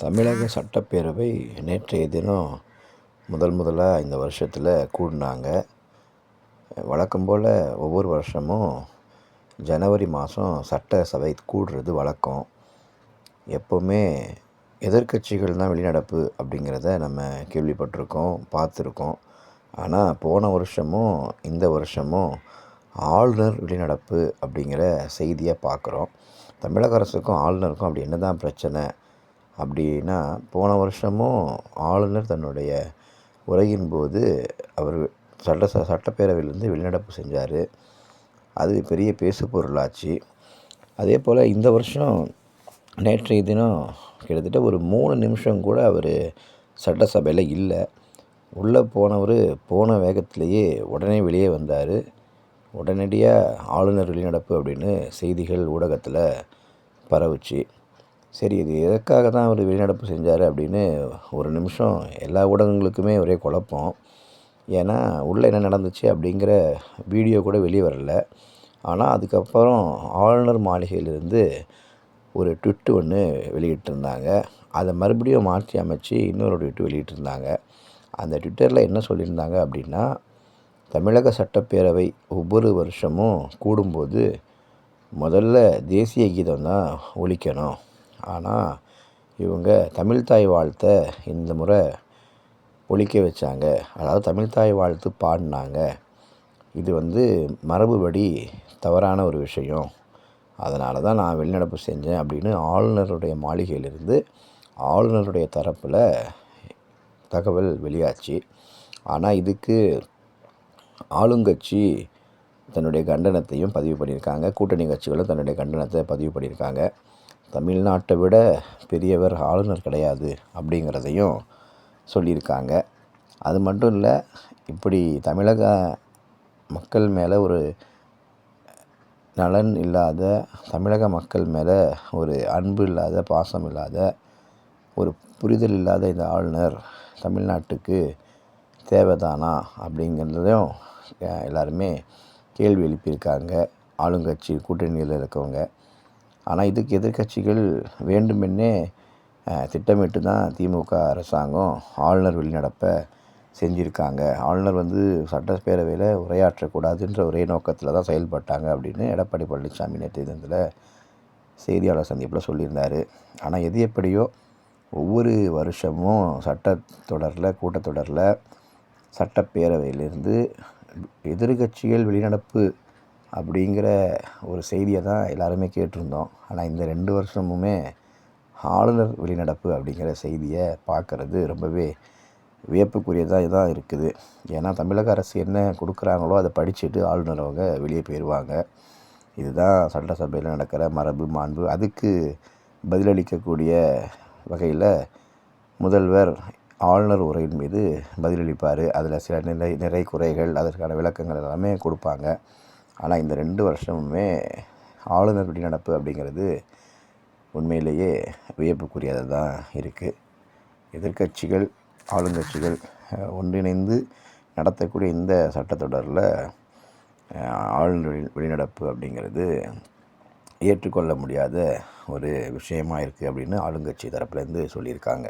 தமிழக சட்டப்பேரவை நேற்றைய தினம் முதலாக இந்த வருஷத்தில் கூடினாங்க. வழக்கம் போல் ஒவ்வொரு வருஷமும் ஜனவரி மாதம் சட்டசபை கூடுறது வழக்கம். எப்போவுமே எதிர்க்கட்சிகள் தான் வெளிநடப்பு அப்படிங்கிறத நம்ம கேள்விப்பட்டிருக்கோம், பார்த்துருக்கோம். ஆனால் போன வருஷமும் இந்த வருஷமும் ஆளுநர் வெளிநடப்பு அப்படிங்கிற செய்தியை பார்க்குறோம். தமிழக அரசுக்கும் ஆளுநருக்கும் அப்படி என்ன தான் பிரச்சனை அப்படின்னா, போன வருஷமும் ஆளுநர் தன்னுடைய உரையின் போது அவர் சட்டப்பேரவையிலேருந்து வெளிநடப்பு செஞ்சார். அது பெரிய பேசு பொருளாச்சு. அதே போல் இந்த வருஷம் நேற்றைய தினம் கிட்டத்தட்ட ஒரு 3 நிமிஷம் கூட அவர் சட்டசபையில் இல்லை. உள்ளே போனவர் போன வேகத்திலேயே உடனே வெளியே வந்தார். உடனடியாக ஆளுநர் வெளிநடப்பு அப்படின்னு செய்திகள் ஊடகத்தில் பரவுச்சு. சரி, இது எதற்காக தான் அவர் வெளிநடப்பு செஞ்சார் அப்படின்னு ஒரு நிமிஷம் எல்லா ஊடகங்களுக்குமே ஒரே குழப்பம். ஏன்னா உள்ளே என்ன நடந்துச்சு அப்படிங்கிற வீடியோ கூட வெளியே வரல. ஆனால் அதுக்கப்புறம் ஆளுநர் மாளிகையிலிருந்து ஒரு ட்விட்டு ஒன்று வெளியிட்டிருந்தாங்க. அதை மறுபடியும் மாற்றி அமைச்சு இன்னொரு ட்விட்டு வெளியிட்டிருந்தாங்க. அந்த ட்விட்டரில் என்ன சொல்லியிருந்தாங்க அப்படின்னா, தமிழக சட்டப்பேரவை ஒவ்வொரு வருஷமும் கூடும்போது முதல்ல தேசிய கீதம் தான் ஒலிக்கணும். ஆனால் இவங்க தமிழ்த்தாய் வாழ்த்தை இந்த முறை ஒலிக்க வச்சாங்க. அதாவது தமிழ்த்தாய் வாழ்த்து பாடினாங்க. இது மரபுபடி தவறான ஒரு விஷயம். அதனால தான் நான் வெளிநடப்பு செஞ்சேன் அப்படின்னு ஆளுநருடைய மாளிகையிலிருந்து ஆளுநருடைய தரப்பில் தகவல் வெளியாச்சு. ஆனால் இதுக்கு ஆளுங்கட்சி தன்னுடைய கண்டனத்தையும் பதிவு பண்ணியிருக்காங்க. கூட்டணி கட்சிகளும் தன்னுடைய கண்டனத்தை பதிவு பண்ணியிருக்காங்க. தமிழ்நாட்டை விட பெரியவர் ஆளுநர் கிடையாது அப்படிங்கிறதையும் சொல்லியிருக்காங்க. அது மட்டும் இல்லை, இப்படி தமிழக மக்கள் மேலே ஒரு நலன் இல்லாத, தமிழக மக்கள் மேலே ஒரு அன்பு இல்லாத, பாசம் இல்லாத, ஒரு புரிதல் இல்லாத இந்த ஆளுநர் தமிழ்நாட்டுக்கு தேவைதானா அப்படிங்கிறதையும் எல்லாருமே கேள்வி எழுப்பியிருக்காங்க, ஆளுங்கட்சி கூட்டணியில் இருக்கவங்க. ஆனால் இதுக்கு எதிர்க்கட்சிகள் வேண்டுமென்னே திட்டமிட்டு தான் திமுக அரசாங்கம் ஆளுநர் வெளிநடப்பை செஞ்சுருக்காங்க. ஆளுநர் சட்டப்பேரவையில் உரையாற்றக்கூடாதுன்ற ஒரே நோக்கத்தில் தான் செயல்பட்டாங்க அப்படின்னு எடப்பாடி பழனிசாமி நேற்று தினத்தில் செய்தியாளர் சந்திப்பில் சொல்லியிருந்தார். ஆனால் எது எப்படியோ ஒவ்வொரு வருஷமும் கூட்டத்தொடரில் சட்டப்பேரவையிலிருந்து எதிர்க்கட்சிகள் வெளிநடப்பு அப்படிங்கிற ஒரு செய்தியை தான் எல்லாருமே கேட்டிருந்தோம். ஆனால் இந்த 2 வருஷமுமே ஆளுநர் வெளிநடப்பு அப்படிங்கிற செய்தியை பார்க்குறது ரொம்பவே வியப்புக்குரியதாக தான் இருக்குது. ஏன்னா தமிழக அரசு என்ன கொடுக்குறாங்களோ அதை படிச்சுட்டு ஆளுநர் அவங்க வெளியே போயிடுவாங்க. இதுதான் சட்டசபையில் நடக்கிற மரபு, மாண்பு. அதுக்கு பதிலளிக்கக்கூடிய வகையில் முதல்வர் ஆளுநர் உரையின் மீது பதிலளிப்பார். அதில் சில நிறை குறைகள், அதற்கான விளக்கங்கள் எல்லாமே கொடுப்பாங்க. ஆனால் இந்த 2 வருஷமுமே ஆளுநர் வெளிநடப்பு அப்படிங்கிறது உண்மையிலேயே வியப்புக்குரியதாக தான் இருக்குது. எதிர்க்கட்சிகள், ஆளுங்கட்சிகள் ஒன்றிணைந்து நடத்தக்கூடிய இந்த சட்டத்தொடரில் ஆளுநர் வெளிநடப்பு அப்படிங்கிறது ஏற்றுக்கொள்ள முடியாத ஒரு விஷயமாக இருக்குது அப்படின்னு ஆளுங்கட்சி தரப்புலேருந்து சொல்லியிருக்காங்க.